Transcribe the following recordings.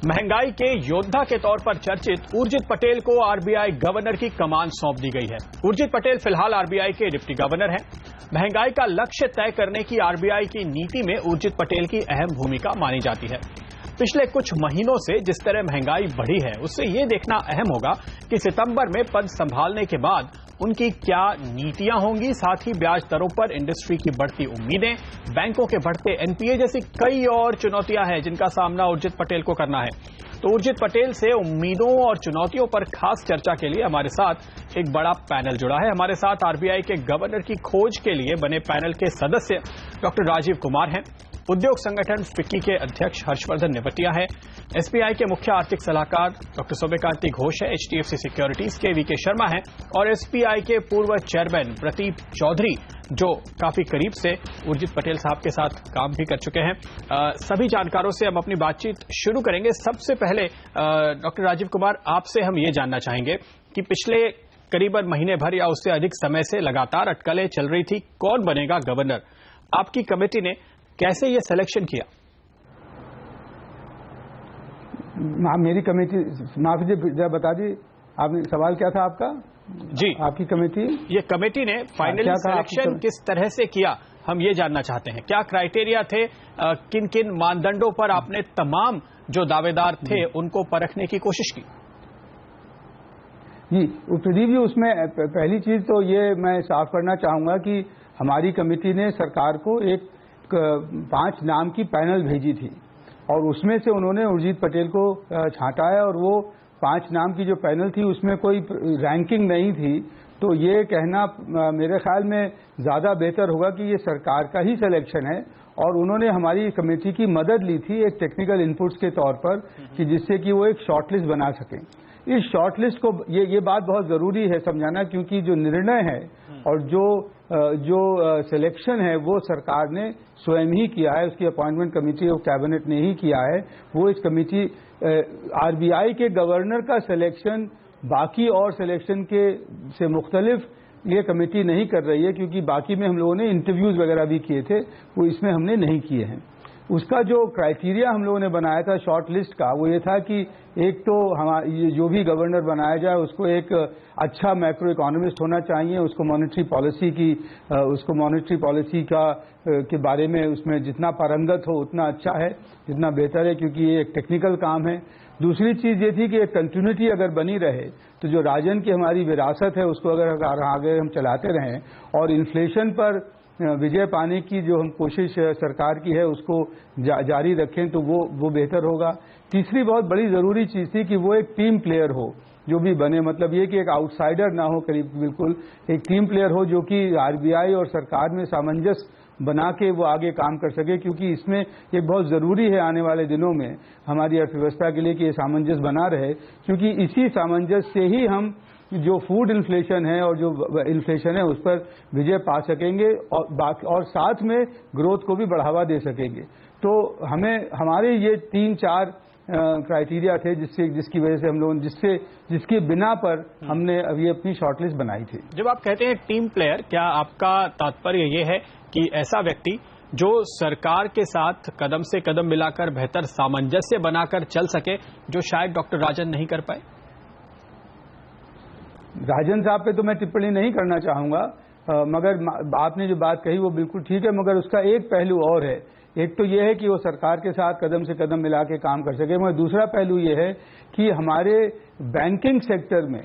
महंगाई के योद्धा के तौर पर चर्चित उर्जित पटेल को आरबीआई गवर्नर की कमान सौंप दी गई है। उर्जित पटेल फिलहाल आरबीआई के डिप्टी गवर्नर हैं। महंगाई का लक्ष्य तय करने की आरबीआई की नीति में उर्जित पटेल की अहम भूमिका मानी जाती है। पिछले कुछ महीनों से जिस तरह महंगाई बढ़ी है, उससे ये देखना अहम होगा कि सितंबर में पद संभालने के बाद उनकी क्या नीतियां होंगी। साथ ही ब्याज दरों पर इंडस्ट्री की बढ़ती उम्मीदें, बैंकों के बढ़ते एनपीए जैसी कई और चुनौतियां हैं जिनका सामना उर्जित पटेल को करना है। तो उर्जित पटेल से उम्मीदों और चुनौतियों पर खास चर्चा के लिए हमारे साथ एक बड़ा पैनल जुड़ा है। हमारे साथ आरबीआई के गवर्नर की खोज के लिए बने पैनल के सदस्य डॉक्टर राजीव कुमार हैं, उद्योग संगठन फिक्की के अध्यक्ष हर्षवर्धन नेवटिया है, एसबीआई के मुख्य आर्थिक सलाहकार डॉक्टर सौम्यकांति घोष है, एचडीएफसी सिक्योरिटीज के वीके शर्मा हैं और एसबीआई के पूर्व चेयरमैन प्रदीप चौधरी जो काफी करीब से उर्जित पटेल साहब के साथ काम भी कर चुके हैं। सभी जानकारों से हम अपनी बातचीत शुरू करेंगे। सबसे पहले डॉक्टर राजीव कुमार, आपसे हम ये जानना चाहेंगे कि पिछले करीबन महीने भर या उससे अधिक समय से लगातार अटकलें चल रही थी, कौन बनेगा गवर्नर। आपकी कमेटी ने कैसे ये सिलेक्शन किया? मेरी कमेटी, माफी जरा बता दी, आपने सवाल क्या था आपका? जी, आपकी कमेटी, ये कमेटी ने फाइनली सिलेक्शन किस तरह से किया, हम ये जानना चाहते हैं। क्या क्राइटेरिया थे, किन किन मानदंडों पर आपने तमाम जो दावेदार थे उनको परखने की कोशिश की? जी प्रदीप जी, उसमें पहली चीज तो ये मैं साफ करना चाहूंगा कि हमारी कमेटी ने सरकार को एक 5 नाम की पैनल भेजी थी और उसमें से उन्होंने उर्जित पटेल को छांटा है और वो 5 नाम की जो पैनल थी उसमें कोई रैंकिंग नहीं थी। तो ये कहना मेरे ख्याल में ज़्यादा बेहतर होगा कि ये सरकार का ही सिलेक्शन है और उन्होंने हमारी कमेटी की मदद ली थी एक टेक्निकल इनपुट्स के तौर पर कि जिससे कि वो एक शॉर्टलिस्ट बना सकें। इस शॉर्टलिस्ट को ये बात बहुत ज़रूरी है समझाना, क्योंकि जो निर्णय है और जो सिलेक्शन है वो सरकार ने स्वयं ही किया है, उसकी अपॉइंटमेंट कमेटी ऑफ कैबिनेट ने ही किया है। वो इस कमेटी आरबीआई के गवर्नर का सिलेक्शन बाकी और सिलेक्शन के से मुख्तलिफ ये कमेटी नहीं कर रही है, क्योंकि बाकी में हम लोगों ने इंटरव्यूज वगैरह भी किए थे, वो इसमें हमने नहीं किए हैं। उसका जो क्राइटेरिया हम लोगों ने बनाया था शॉर्ट लिस्ट का, वो ये था कि एक तो हमारा जो भी गवर्नर बनाया जाए उसको एक अच्छा मैक्रो इकोनॉमिस्ट होना चाहिए, उसको मॉनेटरी पॉलिसी के बारे में उसमें जितना पारंगत हो उतना अच्छा है, जितना बेहतर है, क्योंकि ये एक टेक्निकल काम है। दूसरी चीज ये थी कि एक कंटिन्यूटी अगर बनी रहे तो जो राजन की हमारी विरासत है उसको अगर आगे हम चलाते रहें और इन्फ्लेशन पर विजय पाने की जो हम कोशिश सरकार की है उसको जारी रखें तो वो बेहतर होगा। तीसरी बहुत बड़ी ज़रूरी चीज़ थी कि वो एक टीम प्लेयर हो जो भी बने, मतलब ये कि एक आउटसाइडर ना हो, करीब बिल्कुल एक टीम प्लेयर हो जो कि आरबीआई और सरकार में सामंजस्य बना के वो आगे काम कर सके, क्योंकि इसमें ये बहुत ज़रूरी है आने वाले दिनों में हमारी अर्थव्यवस्था के लिए कि ये सामंजस्य बना रहे, क्योंकि इसी सामंजस्य से ही हम जो फूड इन्फ्लेशन है और जो इन्फ्लेशन है उस पर विजय पा सकेंगे और साथ में ग्रोथ को भी बढ़ावा दे सकेंगे। तो हमारे ये 3-4 क्राइटेरिया थे जिसकी वजह से हम लोग जिसके बिना पर हमने अभी अपनी शॉर्टलिस्ट बनाई थी। जब आप कहते हैं टीम प्लेयर, क्या आपका तात्पर्य ये है कि ऐसा व्यक्ति जो सरकार के साथ कदम से कदम मिलाकर बेहतर सामंजस्य बनाकर चल सके, जो शायद डॉक्टर राजन नहीं कर पाए? राजन साहब पे तो मैं टिप्पणी नहीं करना चाहूंगा, मगर आपने जो बात कही वो बिल्कुल ठीक है, मगर उसका एक पहलू और है। एक तो ये है कि वो सरकार के साथ कदम से कदम मिला के काम कर सके, मगर दूसरा पहलू ये है कि हमारे बैंकिंग सेक्टर में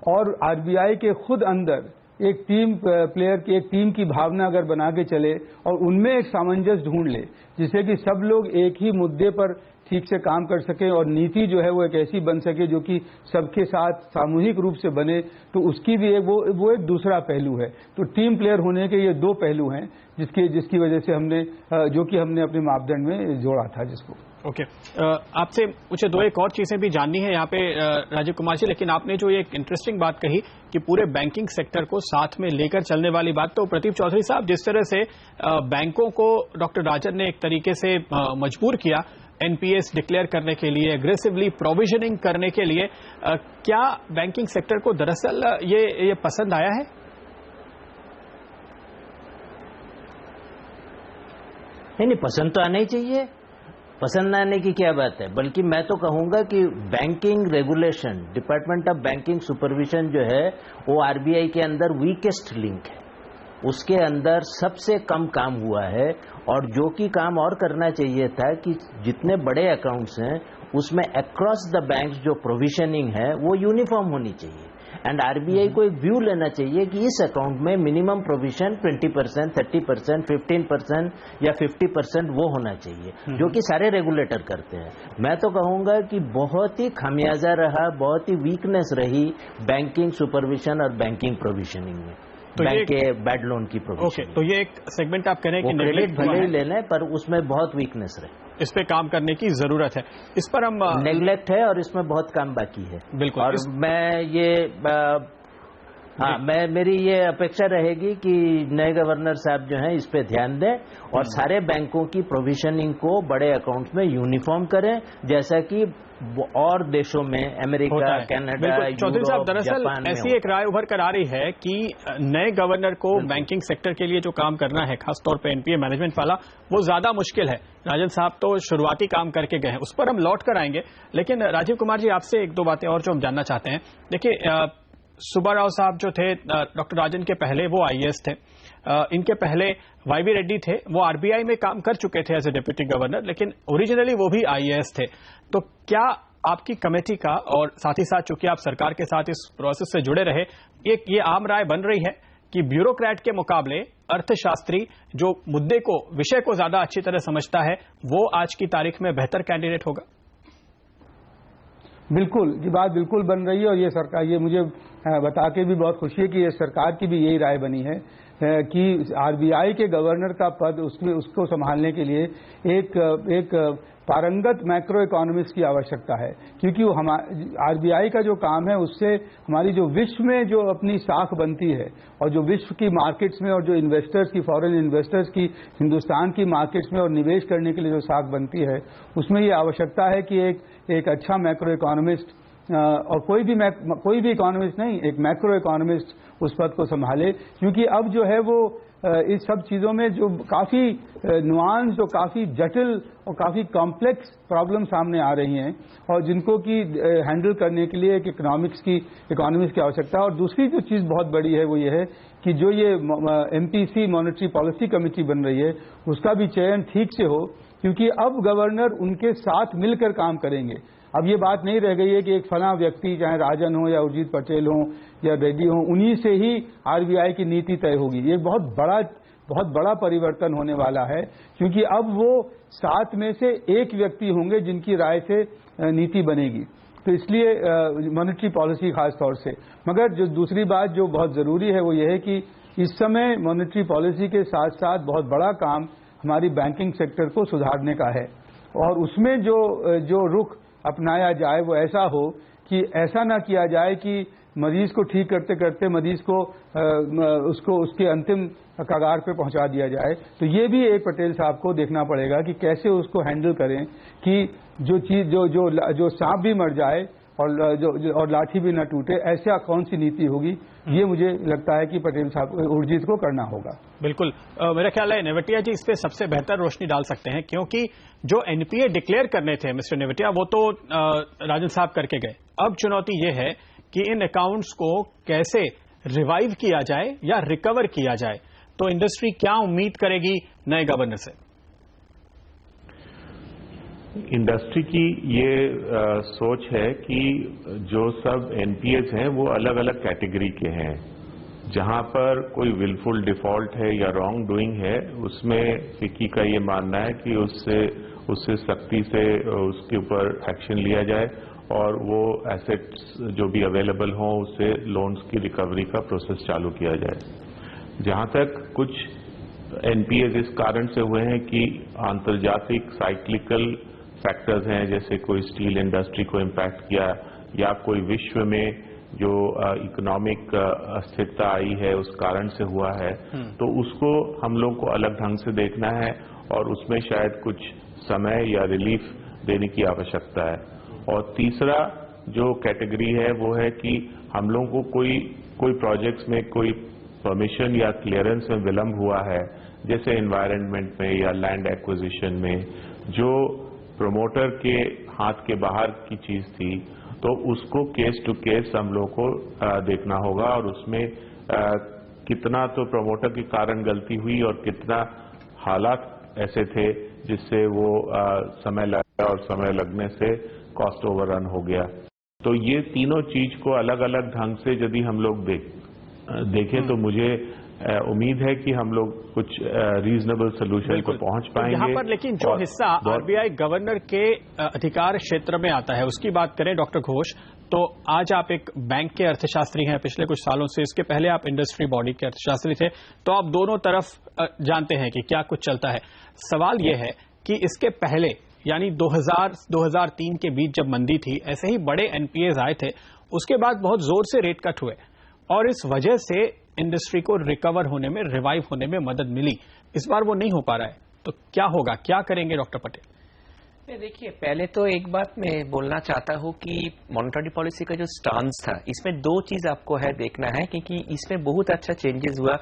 और आरबीआई के खुद अंदर एक टीम प्लेयर की, एक टीम की भावना अगर बना के चले और उनमें एक सामंजस्य ढूंढ ले जिससे कि सब लोग एक ही मुद्दे पर ठीक से काम कर सके और नीति जो है वो एक ऐसी बन सके जो कि सबके साथ सामूहिक रूप से बने, तो उसकी भी वो एक दूसरा पहलू है। तो टीम प्लेयर होने के ये 2 पहलू हैं जिसकी वजह से हमने अपने मापदंड में जोड़ा था जिसको। ओके, आपसे मुझे 2-1 और चीजें भी जाननी है यहाँ पे राजीव कुमार जी, लेकिन आपने जो एक इंटरेस्टिंग बात कही कि पूरे बैंकिंग सेक्टर को साथ में लेकर चलने वाली बात, तो प्रदीप चौधरी साहब, जिस तरह से बैंकों को डॉक्टर राजन ने एक तरीके से मजबूर किया एनपीएस डिक्लेयर करने के लिए, एग्रेसिवली प्रोविजनिंग करने के लिए, क्या बैंकिंग सेक्टर को दरअसल ये पसंद आया है? नहीं, पसंद तो आना ही चाहिए। पसंद आने की क्या बात है, बल्कि मैं तो कहूंगा कि banking regulation, department of banking supervision जो है वो आरबीआई के अंदर वीकेस्ट लिंक है, उसके अंदर सबसे कम काम हुआ है। और जो कि काम और करना चाहिए था कि जितने बड़े अकाउंट्स हैं उसमें अक्रॉस द बैंक्स जो प्रोविजनिंग है वो यूनिफॉर्म होनी चाहिए। एंड आरबीआई को एक व्यू लेना चाहिए कि इस अकाउंट में मिनिमम प्रोविजन 20%, 30%, 15% या 50% वो होना चाहिए, जो कि सारे रेगुलेटर करते हैं। मैं तो कहूंगा कि बहुत ही खामियाजा रहा, बहुत ही वीकनेस रही बैंकिंग सुपरविजन और बैंकिंग प्रोविजनिंग में, तो बैंक के बैड लोन की प्रोविजन। तो ये एक सेगमेंट आप कह रहे हैं कि क्रेडिट भले ही ले लें पर उसमें बहुत वीकनेस रहे, इस पे काम करने की जरूरत है। इस पर हम नेग्लेक्ट है और इसमें बहुत काम बाकी है। बिल्कुल। और मैं ये मेरी ये अपेक्षा रहेगी कि नए गवर्नर साहब जो हैं इस पे ध्यान दें और सारे बैंकों की प्रोविजनिंग को बड़े अकाउंट्स में यूनिफॉर्म करें, जैसा कि और देशों में, अमेरिका, कनाडा, चौधरी साहब, दरअसल ऐसी एक राय उभर कर आ रही है कि नए गवर्नर को बैंकिंग सेक्टर के लिए जो काम करना है, खासतौर पे एनपीए मैनेजमेंट वाला, वो ज्यादा मुश्किल है। राजन साहब तो शुरुआती काम करके गए हैं, उस पर हम लौट कर आएंगे। लेकिन राजीव कुमार जी, आपसे एक दो बातें और जो हम जानना चाहते हैं। देखिए, सुब्बा राव साहब जो थे, डॉक्टर राजन के पहले वो आईएएस थे, इनके पहले वाईवी रेड्डी थे, वो आरबीआई में काम कर चुके थे एज ए डिप्टी गवर्नर, लेकिन ओरिजिनली वो भी आईएएस थे। तो क्या आपकी कमेटी का, और साथ ही साथ चूंकि आप सरकार के साथ इस प्रोसेस से जुड़े रहे, ये आम राय बन रही है कि ब्यूरोक्रेट के मुकाबले अर्थशास्त्री जो मुद्दे को, विषय को ज्यादा अच्छी तरह समझता है, वो आज की तारीख में बेहतर कैंडिडेट होगा? बिल्कुल, ये बात बिल्कुल बन रही है। और ये सरकार, ये मुझे बता के भी बहुत खुशी है कि ये सरकार की भी यही राय बनी है कि आरबीआई के गवर्नर का पद उसको संभालने के लिए एक पारंगत मैक्रो इकोनॉमिस्ट की आवश्यकता है, क्योंकि वो आरबीआई का जो काम है उससे हमारी जो विश्व में जो अपनी साख बनती है और जो विश्व की मार्केट्स में और जो इन्वेस्टर्स की, फॉरेन इन्वेस्टर्स की हिंदुस्तान की मार्केट्स में और निवेश करने के लिए जो साख बनती है, उसमें ये आवश्यकता है कि एक अच्छा मैक्रो इकोनॉमिस्ट, और कोई भी इकोनॉमिस्ट नहीं, एक मैक्रो इकोनॉमिस्ट उस पद को संभाले। क्योंकि अब जो है वो इस सब चीजों में जो काफी नुआंस, जो काफी जटिल और काफी कॉम्प्लेक्स प्रॉब्लम सामने आ रही हैं और जिनको की हैंडल करने के लिए एक इकोनॉमिक्स की आवश्यकता है। और दूसरी जो चीज बहुत बड़ी है वो ये है कि जो ये एमपीसी मॉनेटरी पॉलिसी कमेटी बन रही है उसका भी चयन ठीक से हो, क्योंकि अब गवर्नर उनके साथ मिलकर काम करेंगे। अब ये बात नहीं रह गई है कि एक फला व्यक्ति, चाहे राजन हो या उर्जित पटेल हो या रेड्डी हो, उन्हीं से ही आरबीआई की नीति तय होगी। ये बहुत बड़ा परिवर्तन होने वाला है, क्योंकि अब वो 7 में से एक व्यक्ति होंगे जिनकी राय से नीति बनेगी। तो इसलिए मॉनेटरी पॉलिसी खास तौर से। मगर जो दूसरी बात जो बहुत जरूरी है वो ये है कि इस समय मॉनेटरी पॉलिसी के साथ साथ बहुत बड़ा काम हमारी बैंकिंग सेक्टर को सुधारने का है, और उसमें जो रुख अपनाया जाए वो ऐसा हो कि ऐसा ना किया जाए कि मरीज को ठीक करते करते मरीज को उसके अंतिम कगार पे पहुंचा दिया जाए। तो ये भी एक पटेल साहब को देखना पड़ेगा कि कैसे उसको हैंडल करें कि जो चीज जो सांप भी मर जाए और लाठी भी न टूटे, ऐसा कौन सी नीति होगी, ये मुझे लगता है कि पटेल साहब, उर्जित को करना होगा। बिल्कुल, मेरा ख्याल है नेवटिया जी इस पे सबसे बेहतर रोशनी डाल सकते हैं, क्योंकि जो एनपीए डिक्लेयर करने थे मिस्टर नेवटिया, वो तो राजन साहब करके गए। अब चुनौती ये है कि इन अकाउंट्स को कैसे रिवाइव किया जाए या रिकवर किया जाए। तो इंडस्ट्री क्या उम्मीद करेगी नए गवर्नर से? इंडस्ट्री की ये सोच है कि जो सब एनपीएस हैं वो अलग अलग कैटेगरी के हैं। जहां पर कोई विलफुल डिफॉल्ट है या रॉन्ग डूइंग है, उसमें फिक्की का ये मानना है कि उससे सख्ती से उसके ऊपर एक्शन लिया जाए और वो एसेट्स जो भी अवेलेबल हों उससे लोन्स की रिकवरी का प्रोसेस चालू किया जाए। जहां तक कुछ एनपीएस इस कारण से हुए हैं कि आंतर्जातिक साइक्लिकल फैक्टर्स हैं, जैसे कोई स्टील इंडस्ट्री को इम्पैक्ट किया या कोई विश्व में जो इकोनॉमिक अस्थिरता आई है उस कारण से हुआ है, तो उसको हम लोग को अलग ढंग से देखना है और उसमें शायद कुछ समय या रिलीफ देने की आवश्यकता है। और तीसरा जो कैटेगरी है वो है कि हम लोगों को कोई प्रोजेक्ट्स में कोई परमिशन या क्लियरेंस में विलंब हुआ है, जैसे एनवायरनमेंट में या लैंड एक्विजिशन में, जो प्रमोटर के हाथ के बाहर की चीज थी, तो उसको केस टू केस हम लोग को देखना होगा और उसमें कितना तो प्रमोटर के कारण गलती हुई और कितना हालात ऐसे थे जिससे वो समय लगा और समय लगने से कॉस्ट ओवररन हो गया। तो ये तीनों चीज को अलग अलग ढंग से यदि हम लोग देखें तो मुझे उम्मीद है कि हम लोग कुछ रीजनेबल सोल्यूशन को पहुंच पाएंगे। यहाँ पर लेकिन जो हिस्सा आरबीआई गवर्नर के अधिकार क्षेत्र में आता है उसकी बात करें डॉक्टर घोष, तो आज आप एक बैंक के अर्थशास्त्री हैं पिछले कुछ सालों से, इसके पहले आप इंडस्ट्री बॉडी के अर्थशास्त्री थे, तो आप दोनों तरफ जानते हैं कि क्या कुछ चलता है। सवाल यह है कि इसके पहले यानी 2000-2003 के बीच जब मंदी थी, ऐसे ही बड़े एनपीएज आए थे, उसके बाद बहुत जोर से रेट कट हुए और इस वजह से इंडस्ट्री को रिकवर होने में, रिवाइव होने में मदद मिली। इस बार वो नहीं हो पा रहा है, तो क्या होगा, क्या करेंगे डॉक्टर पटेल? देखिए, पहले तो एक बात मैं बोलना चाहता हूं कि मॉनेटरी पॉलिसी का जो स्टांस था, इसमें दो चीज आपको है देखना है, क्योंकि इसमें बहुत अच्छा चेंजेस हुआ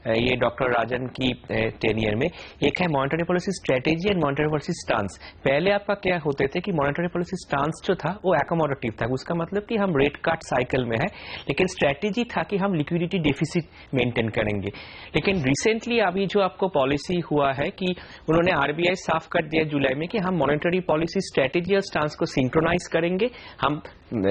ये डॉक्टर राजन की टेनियर में। एक है monetary policy strategy and monetary policy stance. पहले आपका क्या होते थे कि मॉनेटरी पॉलिसी स्टांस जो था वो एकोमोडेटिव था, उसका मतलब कि हम रेट कट साइकिल में है, लेकिन स्ट्रेटेजी था कि हम लिक्विडिटी डेफिसिट मेंटेन करेंगे। लेकिन रिसेंटली अभी जो आपको पॉलिसी हुआ है कि उन्होंने आरबीआई साफ कर दिया जुलाई में कि हम मॉनेटरी पॉलिसी स्ट्रेटेजी और स्टांस को सिंक्रोनाइज करेंगे, हम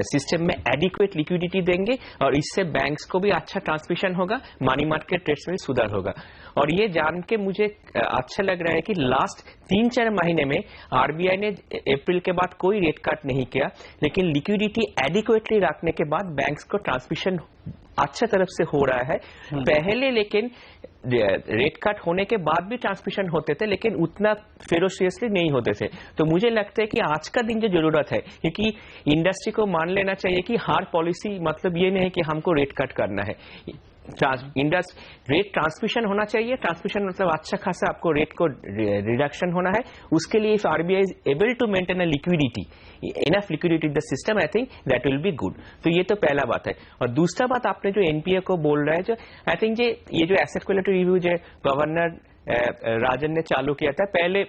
सिस्टम में एडिक्वेट लिक्विडिटी देंगे और इससे बैंक्स को भी अच्छा ट्रांसमिशन होगा, मनी मार्केट रेट्स में सुधार होगा। और ये जान के मुझे अच्छा लग रहा है कि लास्ट 3-4 महीने में आरबीआई ने अप्रैल के बाद कोई रेट कट नहीं किया, लेकिन लिक्विडिटी एडिक्वेटली रखने के बाद बैंक्स को ट्रांसमिशन अच्छा तरफ से हो रहा है। पहले लेकिन रेट कट होने के बाद भी ट्रांसमिशन होते थे, लेकिन उतना फेरोशियसली नहीं होते थे। तो मुझे लगता है कि आज का दिन जो जरूरत है, क्योंकि इंडस्ट्री को मान लेना चाहिए कि हर पॉलिसी मतलब ये नहीं है कि हमको रेट कट करना है, रेट ट्रांसमिशन होना चाहिए। ट्रांसमिशन मतलब अच्छा खासा आपको रेट को रिडक्शन होना है। उसके लिए if RBI is able to maintain a liquidity, enough liquidity in the system, I think that will be good. तो ये तो पहला बात है। और दूसरा बात, आपने जो एनपीए को बोल रहा है, जो आई थिंक ये जो एसेट क्वालिटी रिव्यू जो गवर्नर राजन ने चालू किया था, पहले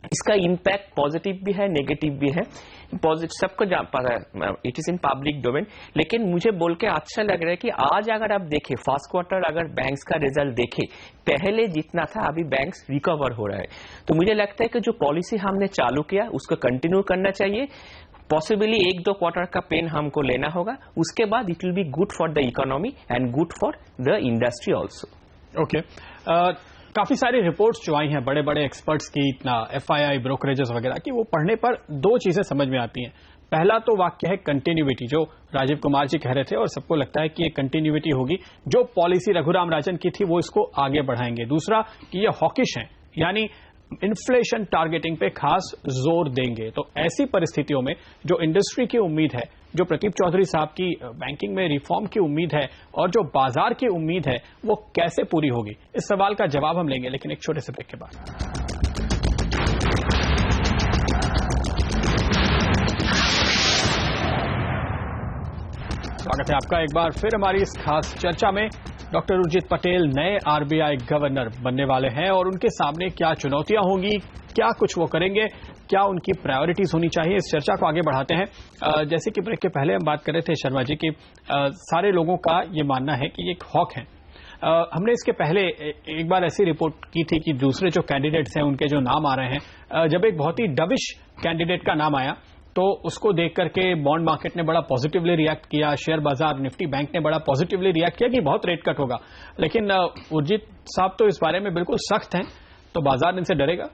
इसका इम्पैक्ट पॉजिटिव भी है, नेगेटिव भी है। पॉजिटिव सबको पता है, it is in public domain, लेकिन मुझे बोल के अच्छा लग रहा है कि आज अगर आप देखें फर्स्ट क्वार्टर, अगर बैंक्स का रिजल्ट देखें, पहले जितना था अभी बैंक्स रिकवर हो रहा है। तो मुझे लगता है कि जो पॉलिसी हमने चालू किया उसको कंटिन्यू करना चाहिए। पॉसिबली 1-2 क्वार्टर का पेन हमको लेना होगा, उसके बाद it will be good for the economy and good for the industry also. Okay, काफी सारी रिपोर्ट्स जो आई हैं बड़े बड़े एक्सपर्ट्स की, इतना एफआईआई ब्रोकरेजेस वगैरह की, वो पढ़ने पर दो चीजें समझ में आती हैं। पहला तो वाक्य है कंटिन्यूटी, जो राजीव कुमार जी कह रहे थे और सबको लगता है कि ये कंटिन्यूटी होगी, जो पॉलिसी रघुराम राजन की थी वो इसको आगे बढ़ाएंगे। दूसरा कि ये हॉकिश हैं, यानी इन्फ्लेशन टारगेटिंग पे खास जोर देंगे। तो ऐसी परिस्थितियों में जो इंडस्ट्री की उम्मीद है, जो प्रदीप चौधरी साहब की बैंकिंग में रिफॉर्म की उम्मीद है और जो बाजार की उम्मीद है, वो कैसे पूरी होगी? इस सवाल का जवाब हम लेंगे, लेकिन एक छोटे से ब्रेक के बाद। स्वागत है आपका एक बार फिर हमारी इस खास चर्चा में। डॉक्टर उर्जित पटेल नए आरबीआई गवर्नर बनने वाले हैं और उनके सामने क्या चुनौतियां होंगी, क्या कुछ वो करेंगे, क्या उनकी प्रायोरिटीज होनी चाहिए, इस चर्चा को आगे बढ़ाते हैं। जैसे कि ब्रेक के पहले हम बात कर रहे थे शर्मा जी की, सारे लोगों का ये मानना है कि ये एक हॉक है। हमने इसके पहले एक बार ऐसी रिपोर्ट की थी कि दूसरे जो कैंडिडेट्स हैं उनके जो नाम आ रहे हैं, जब एक बहुत ही डबिश कैंडिडेट का नाम आया तो उसको देख करके बॉन्ड मार्केट ने बड़ा पॉजिटिवली रिएक्ट किया, शेयर बाजार निफ्टी बैंक ने बड़ा पॉजिटिवली रिएक्ट किया कि बहुत रेट कट होगा। लेकिन उर्जित साहब तो इस बारे में बिल्कुल सख्त हैं, तो बाजार इनसे डरेगा?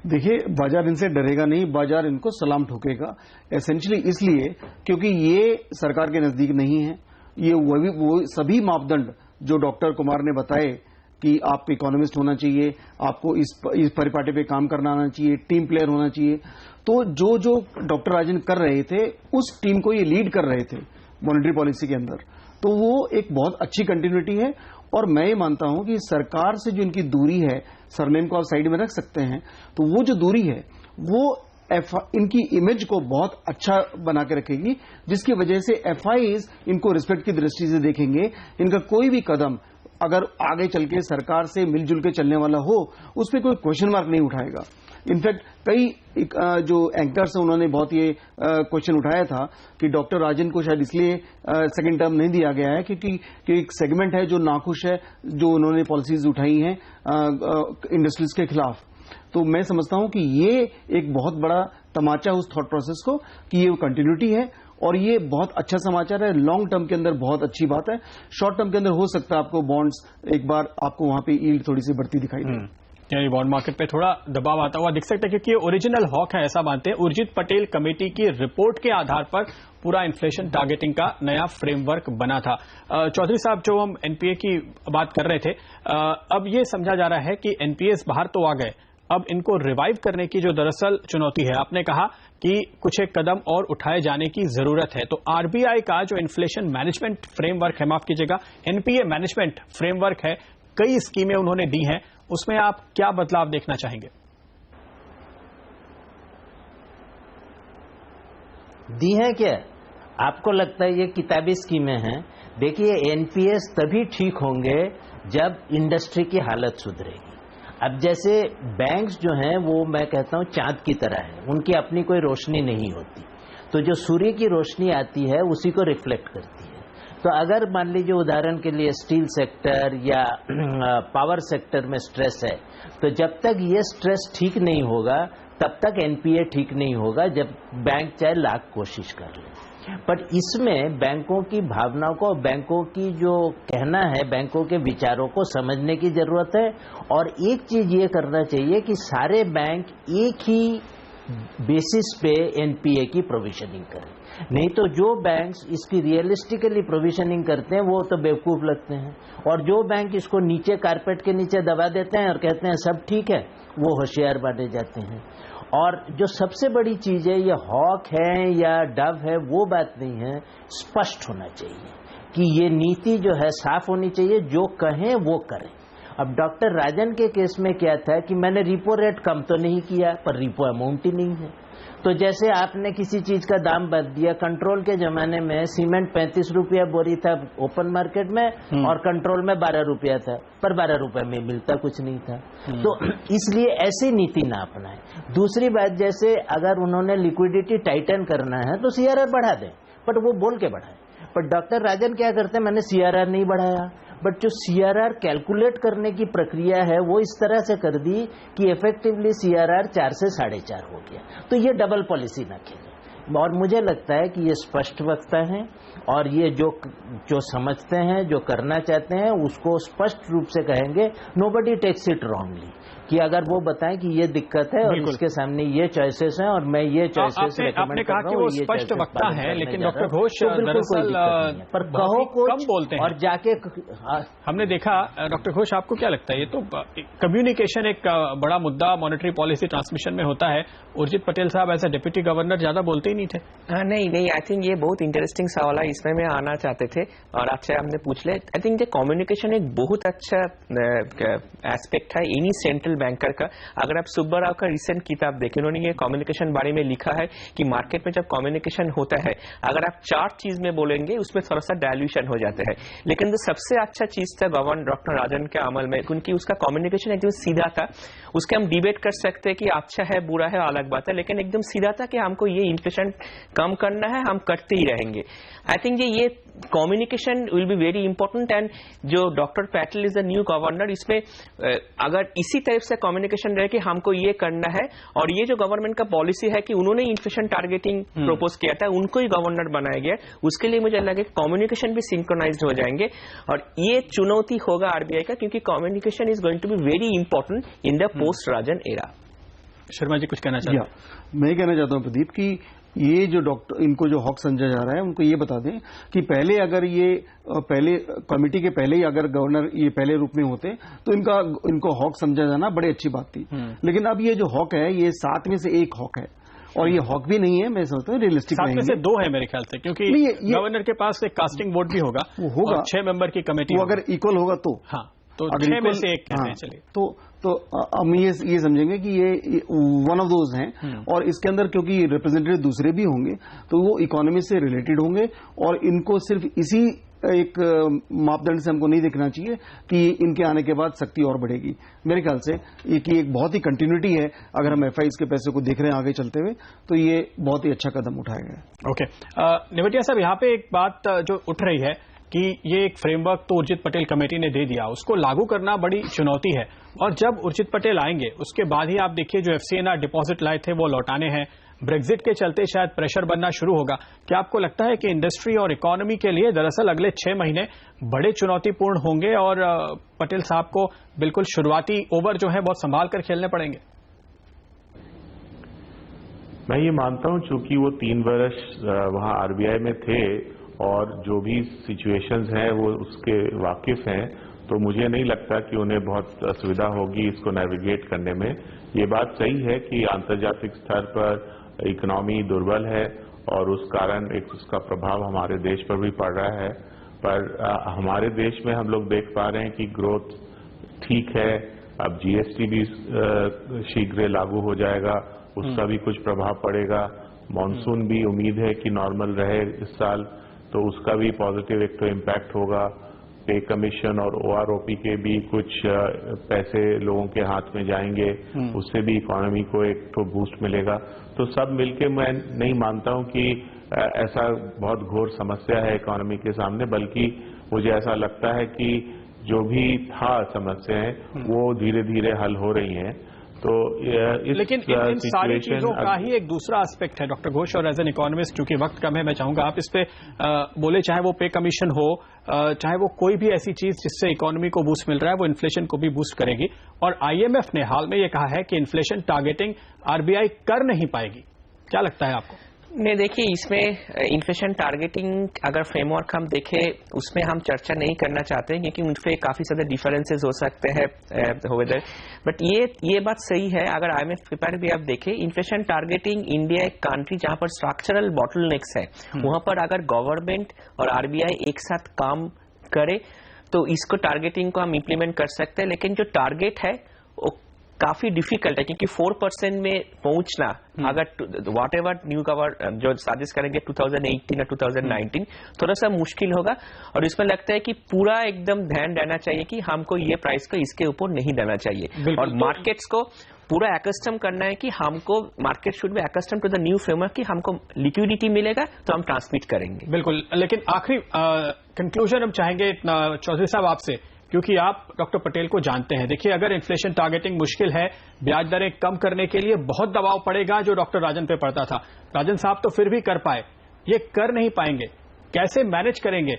देखिए, बाजार इनसे डरेगा नहीं, बाजार इनको सलाम ठोकेगा। एसेंशियली इसलिए क्योंकि ये सरकार के नजदीक नहीं है। ये वो सभी मापदंड जो डॉक्टर कुमार ने बताए कि आप इकोनॉमिस्ट होना चाहिए, आपको इस परिपाटी पे काम करना आना चाहिए, टीम प्लेयर होना चाहिए, तो जो डॉक्टर राजन कर रहे थे उस टीम को ये लीड कर रहे थे मॉनेटरी पॉलिसी के अंदर, तो वो एक बहुत अच्छी कंटिन्यूटी है। और मैं ये मानता हूं कि सरकार से जो इनकी दूरी है, सरनेम को आप साइड में रख सकते हैं, तो वो जो दूरी है वो इनकी इमेज को बहुत अच्छा बना के रखेगी, जिसकी वजह से एफआईज इनको रिस्पेक्ट की दृष्टि से देखेंगे। इनका कोई भी कदम अगर आगे चल के सरकार से मिलजुल के चलने वाला हो, उस पर कोई क्वेश्चन मार्क नहीं उठाएगा। इनफैक्ट कई जो एंकर्स हैं उन्होंने बहुत ये क्वेश्चन उठाया था कि डॉक्टर राजन को शायद इसलिए सेकंड टर्म नहीं दिया गया है क्योंकि एक सेगमेंट है जो नाखुश है, जो उन्होंने पॉलिसीज उठाई हैं इंडस्ट्रीज के खिलाफ। तो मैं समझता हूं कि ये एक बहुत बड़ा तमाचा उस थॉट प्रोसेस को कि ये कंटिन्यूटी है और ये बहुत अच्छा समाचार है। लॉन्ग टर्म के अंदर बहुत अच्छी बात है। शॉर्ट टर्म के अंदर हो सकता है आपको बॉन्ड्स एक बार आपको वहां पे यील्ड थोड़ी सी बढ़ती दिखाई दे, यानी बॉन्ड मार्केट पे थोड़ा दबाव आता हुआ दिख सकता है, क्योंकि ये ओरिजिनल हॉक है, ऐसा मानते हैं। उर्जित पटेल कमेटी की रिपोर्ट के आधार पर पूरा इन्फ्लेशन टारगेटिंग का नया फ्रेमवर्क बना था। चौधरी साहब, जो हम एनपीए की बात कर रहे थे, अब ये समझा जा रहा है कि एनपीएस बाहर तो आ गए, अब इनको रिवाइव करने की जो दरअसल चुनौती है, आपने कहा कि कुछ एक कदम और उठाए जाने की जरूरत है। तो आरबीआई का जो इन्फ्लेशन मैनेजमेंट फ्रेमवर्क है, माफ कीजिएगा, एनपीए मैनेजमेंट फ्रेमवर्क है, कई स्कीमें उन्होंने दी हैं, उसमें आप क्या बदलाव देखना चाहेंगे? दी है क्या? आपको लगता है ये किताबी स्कीमें हैं? देखिए, एनपीएस तभी ठीक होंगे जब इंडस्ट्री की हालत सुधरेगी। अब जैसे बैंक्स जो हैं वो मैं कहता हूं चांद की तरह है, उनकी अपनी कोई रोशनी नहीं होती, तो जो सूर्य की रोशनी आती है उसी को रिफ्लेक्ट करती है। तो अगर मान लीजिए उदाहरण के लिए स्टील सेक्टर या पावर सेक्टर में स्ट्रेस है, तो जब तक ये स्ट्रेस ठीक नहीं होगा तब तक एनपीए ठीक नहीं होगा, जब बैंक चाहे लाख कोशिश कर ले। पर इसमें बैंकों की भावनाओं को, बैंकों की जो कहना है, बैंकों के विचारों को समझने की जरूरत है। और एक चीज ये करना चाहिए कि सारे बैंक एक ही बेसिस पे एनपीए की प्रोविजनिंग करें, नहीं तो जो बैंक्स इसकी रियलिस्टिकली प्रोविजनिंग करते हैं वो तो बेवकूफ लगते हैं, और जो बैंक इसको नीचे कारपेट के नीचे दबा देते हैं और कहते हैं सब ठीक है, वो होशियार माने जाते हैं। और जो सबसे बड़ी चीज है, ये हॉक है या डव है वो बात नहीं है, स्पष्ट होना चाहिए कि ये नीति जो है साफ होनी चाहिए, जो कहें वो करें। अब डॉक्टर राजन के केस में क्या था कि मैंने रिपो रेट कम तो नहीं किया पर रिपो अमाउंट ही नहीं है। तो जैसे आपने किसी चीज का दाम बढ़ दिया, कंट्रोल के जमाने में सीमेंट 35 रुपया बोरी था ओपन मार्केट में और कंट्रोल में 12 रुपया था, पर 12 रुपए में मिलता कुछ नहीं था। तो इसलिए ऐसी नीति ना अपनाएं। दूसरी बात, जैसे अगर उन्होंने लिक्विडिटी टाइटन करना है तो सीआरआर बढ़ा दें, बट वो बोल के बढ़ाएं। पर डॉक्टर राजन क्या करते हैं, मैंने सीआरआर नहीं बढ़ाया, बट जो सीआरआर कैलकुलेट करने की प्रक्रिया है वो इस तरह से कर दी कि इफेक्टिवली सीआरआर 4 से 4.5 हो गया। तो ये डबल पॉलिसी ना खेलें। और मुझे लगता है कि ये स्पष्ट वक्ता है और ये जो समझते हैं, जो करना चाहते हैं, उसको स्पष्ट रूप से कहेंगे। नोबडी टेक्स इट रॉन्गली, कि अगर वो बताएं कि ये दिक्कत है और इसके सामने ये चॉइसेस हैं और मैं ये चॉइसेस आपने कहा कि वो स्पष्ट वक्ता है, लेकिन डॉक्टर घोष दरअसल पर कहो कुछ कम बोलते हैं और जाके हमने देखा। डॉक्टर घोष, आपको क्या लगता है, ये तो कम्युनिकेशन एक बड़ा मुद्दा मॉनेटरी पॉलिसी ट्रांसमिशन में होता है। उर्जित पटेल साहब एज ए डिप्टी गवर्नर ज्यादा बोलते ही नहीं थे। नहीं, आई थिंक ये बहुत इंटरेस्टिंग सवाल है, इसमें मैं आना चाहते थे और अच्छा हमने पूछ ले। आई थिंक कम्युनिकेशन एक बहुत अच्छा एस्पेक्ट है एनी सेंट्रल बैंकर का। अगर आप सुब्बा राव का रिसेंट किताब देखें, उन्होंने ये कम्युनिकेशन बारे में लिखा है कि मार्केट में जब कम्युनिकेशन होता है, अगर आप 4 चीज में बोलेंगे उसमें थोड़ा सा डायल्यूशन हो जाता है। लेकिन जो सबसे अच्छा चीज था गवर्नर डॉक्टर राजन के अमल में, क्योंकि उसका कम्युनिकेशन एकदम सीधा था। उसके हम डिबेट कर सकते हैं कि अच्छा है बुरा है अलग बात है, लेकिन एकदम सीधा था कि हमको ये इन्फ्लेशन कम करना है, हम करते ही रहेंगे। आई थिंक ये communication will be very important. And जो doctor Patel is the new governor, इसमें अगर इसी टाइप से कम्युनिकेशन रहे कि हमको ये करना है, और ये जो गवर्नमेंट का पॉलिसी है कि उन्होंने इन्फ्लेशन टारगेटिंग प्रपोज किया था, उनको ही गवर्नर बनाया गया, उसके लिए मुझे लगे कम्युनिकेशन भी सिंक्रोनाइज्ड हो जाएंगे। और ये चुनौती होगा आरबीआई का, क्योंकि communication is going to be very important in the post Rajan era. Sharma ji कुछ कहना चाहते हैं? मैं कहना चाहता हूं प्रदीप कि ये जो डॉक्टर इनको जो हॉक समझा जा रहा है, उनको ये बता दें कि पहले अगर ये पहले कमेटी के पहले ही अगर गवर्नर ये पहले रूप में होते तो इनको हॉक समझा जाना बड़ी अच्छी बात थी। लेकिन अब ये जो हॉक है ये 7 में से 1 हॉक है, और ये हॉक भी नहीं है, मैं समझता हूँ रियलिस्टिक 7 में से 2 है मेरे ख्याल से, क्योंकि गवर्नर के पास एक कास्टिंग वोट भी होगा, वो होगा 6 मेंबर की कमेटी, वो अगर इक्वल होगा तो हाँ, तो 6 में से 1 कहते हैं। चलिए, तो हम ये समझेंगे कि ये वन ऑफ दोज हैं, और इसके अंदर क्योंकि रिप्रेजेंटेटिव दूसरे भी होंगे तो वो इकोनॉमी से रिलेटेड होंगे, और इनको सिर्फ इसी एक मापदंड से हमको नहीं देखना चाहिए कि इनके आने के बाद सख्ती और बढ़ेगी। मेरे ख्याल से ये कि एक बहुत ही कंटिन्यूटी है। अगर हम एफआईज के पैसे को देख रहे हैं आगे चलते हुए, तो ये बहुत ही अच्छा कदम उठाया गया। ओके, नेवटिया साहब, यहाँ पे एक बात जो उठ रही है कि ये एक फ्रेमवर्क तो उर्जित पटेल कमेटी ने दे दिया, उसको लागू करना बड़ी चुनौती है। और जब उर्जित पटेल आएंगे उसके बाद ही आप देखिए जो FCNR डिपॉजिट लाए थे वो लौटाने हैं। ब्रेग्जिट के चलते शायद प्रेशर बनना शुरू होगा। क्या आपको लगता है कि इंडस्ट्री और इकोनॉमी के लिए दरअसल अगले 6 महीने बड़े चुनौतीपूर्ण होंगे और पटेल साहब को बिल्कुल शुरुआती ओवर जो है बहुत संभाल कर खेलने पड़ेंगे? मैं ये मानता हूं, चूंकि वो 3 वर्ष वहां RBI में थे और जो भी सिचुएशंस हैं वो उसके वाकिफ हैं, तो मुझे नहीं लगता कि उन्हें बहुत असुविधा होगी इसको नेविगेट करने में। ये बात सही है कि अंतर्जातिक स्तर पर इकोनॉमी दुर्बल है और उस कारण एक उसका प्रभाव हमारे देश पर भी पड़ रहा है, पर हमारे देश में हम लोग देख पा रहे हैं कि ग्रोथ ठीक है। अब GST भी शीघ्र लागू हो जाएगा, उसका भी कुछ प्रभाव पड़ेगा। मॉनसून भी उम्मीद है कि नॉर्मल रहे इस साल, तो उसका भी पॉजिटिव एक तो इम्पैक्ट होगा। पे कमीशन और OROP के भी कुछ पैसे लोगों के हाथ में जाएंगे, उससे भी इकोनॉमी को एक तो बूस्ट मिलेगा। तो सब मिलके मैं नहीं मानता हूं कि ऐसा बहुत घोर समस्या है इकोनॉमी के सामने, बल्कि मुझे ऐसा लगता है कि जो भी था समस्याएं वो धीरे धीरे हल हो रही हैं। तो लेकिन इन सारी चीजों का ही एक दूसरा एस्पेक्ट है डॉक्टर घोष, और एज एन इकोनॉमिस्ट चूंकि वक्त कम है, मैं चाहूंगा आप इस पे बोले, चाहे वो पे कमीशन हो, चाहे वो कोई भी ऐसी चीज जिससे इकोनॉमी को बूस्ट मिल रहा है, वो इन्फ्लेशन को भी बूस्ट करेगी। और IMF ने हाल में ये कहा है कि इन्फ्लेशन टारगेटिंग RBI कर नहीं पाएगी। क्या लगता है आपको? नहीं, देखिए, इसमें इन्फ्लेशन टारगेटिंग अगर फ्रेमवर्क हम देखें उसमें हम चर्चा नहीं करना चाहते हैं, क्योंकि उनपे काफी ज्यादा डिफरेंसेस हो सकते हैं वेदर। बट ये बात सही है, अगर IMF पेपर भी आप देखें, इन्फ्लेशन टारगेटिंग इंडिया एक कंट्री जहां पर स्ट्रक्चरल बॉटलनेक्स है, वहां पर अगर गवर्नमेंट और RBI एक साथ काम करे तो इसको टारगेटिंग को हम इम्प्लीमेंट कर सकते हैं। लेकिन जो टारगेट है वो काफी डिफिकल्ट है, क्योंकि 4% में पहुंचना, अगर वॉट एवर न्यू कवर जो साजिश करेंगे 2018 या 2019, थोड़ा सा मुश्किल होगा। और इसमें लगता है कि पूरा एकदम ध्यान रहना चाहिए कि हमको ये प्राइस को इसके ऊपर नहीं देना चाहिए, और मार्केट्स को पूरा एकस्टम करना है कि हमको market should be accustomed to the new framework कि हमको लिक्विडिटी मिलेगा तो हम ट्रांसमिट करेंगे। बिल्कुल, लेकिन आखिरी कंक्लूजन हम चाहेंगे चौधरी साहब आपसे, क्योंकि आप डॉक्टर पटेल को जानते हैं। देखिए, अगर इन्फ्लेशन टारगेटिंग मुश्किल है, ब्याज दरें कम करने के लिए बहुत दबाव पड़ेगा जो डॉक्टर राजन पे पड़ता था। राजन साहब तो फिर भी कर पाए, ये कर नहीं पाएंगे, कैसे मैनेज करेंगे?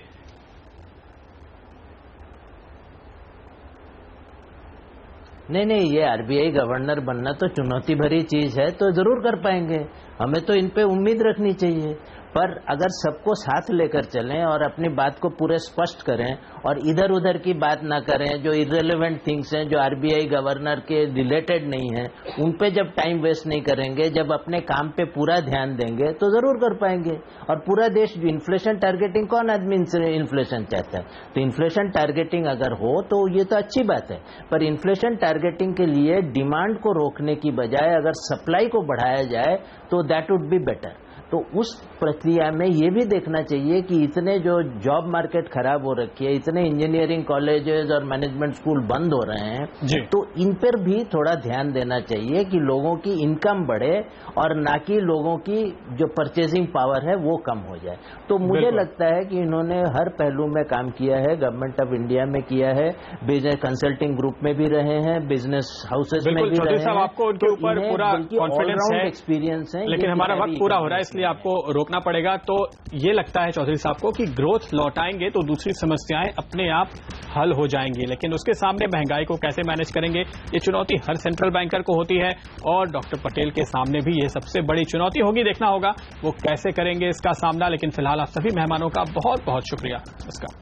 नहीं, ये RBI गवर्नर बनना तो चुनौती भरी चीज है, तो जरूर कर पाएंगे। हमें तो इन पे उम्मीद रखनी चाहिए, पर अगर सबको साथ लेकर चलें और अपनी बात को पूरे स्पष्ट करें और इधर उधर की बात ना करें, जो इररिलेवेंट थिंग्स हैं, जो RBI गवर्नर के रिलेटेड नहीं है, उन पे जब टाइम वेस्ट नहीं करेंगे, जब अपने काम पे पूरा ध्यान देंगे तो जरूर कर पाएंगे। और पूरा देश इन्फ्लेशन टारगेटिंग, कौन आदमी इन्फ्लेशन चाहता है? तो इन्फ्लेशन टारगेटिंग अगर हो तो ये तो अच्छी बात है, पर इन्फ्लेशन टारगेटिंग के लिए डिमांड को रोकने की बजाय अगर सप्लाई को बढ़ाया जाए तो दैट वुड बी बेटर। तो उस प्रक्रिया में ये भी देखना चाहिए कि इतने जो जॉब मार्केट खराब हो रखी है, इतने इंजीनियरिंग कॉलेजेस और मैनेजमेंट स्कूल बंद हो रहे हैं, तो इन पर भी थोड़ा ध्यान देना चाहिए कि लोगों की इनकम बढ़े और ना कि लोगों की जो परचेजिंग पावर है वो कम हो जाए। तो मुझे लगता है कि इन्होंने हर पहलू में काम किया है, गवर्नमेंट ऑफ इंडिया में किया है, बिजनेस कंसल्टिंग ग्रुप में भी रहे हैं, बिजनेस हाउसेज में भी रहे हैं। आपको उनके ऊपर पूरा कॉन्फिडेंस है, एक्सपीरियंस है, लेकिन हमारा वक्त पूरा हो रहा है, इसलिए आपको रोकना पड़ेगा। तो ये लगता है चौधरी साहब को कि ग्रोथ लौटाएंगे तो दूसरी समस्याएं अपने आप हल हो जाएंगी, लेकिन उसके सामने महंगाई को कैसे मैनेज करेंगे, ये चुनौती हर सेंट्रल बैंकर को होती है, और डॉक्टर पटेल के सामने भी ये सबसे बड़ी चुनौती होगी। देखना होगा वो कैसे करेंगे इसका सामना। लेकिन फिलहाल आप सभी मेहमानों का बहुत बहुत शुक्रिया इसका।